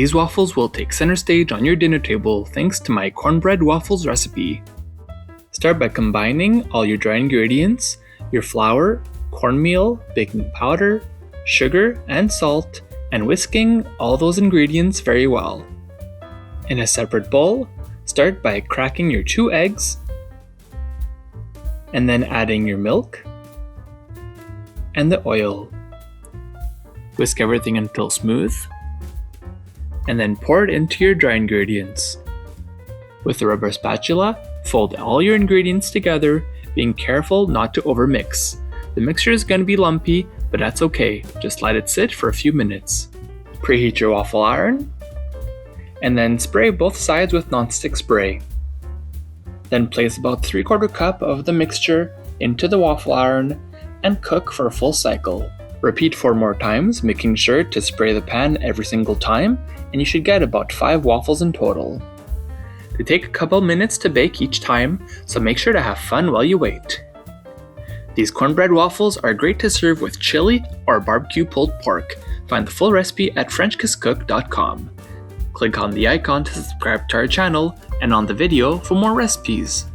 These waffles will take center stage on your dinner table thanks to my cornbread waffles recipe. Start by combining all your dry ingredients, your flour, cornmeal, baking powder, sugar, and salt, and whisking all those ingredients very well. In a separate bowl, start by cracking your 2 eggs, and then adding your milk and the oil. Whisk everything until smooth, and then pour it into your dry ingredients. With a rubber spatula, fold all your ingredients together, being careful not to overmix. The mixture is going to be lumpy, but that's okay, just let it sit for a few minutes. Preheat your waffle iron, and then spray both sides with nonstick spray. Then place about 3/4 cup of the mixture into the waffle iron and cook for a full cycle. Repeat 4 more times, making sure to spray the pan every single time, and you should get about 5 waffles in total. They take a couple minutes to bake each time, so make sure to have fun while you wait. These cornbread waffles are great to serve with chili or barbecue pulled pork. Find the full recipe at frenchkisscook.com. Click on the icon to subscribe to our channel and on the video for more recipes.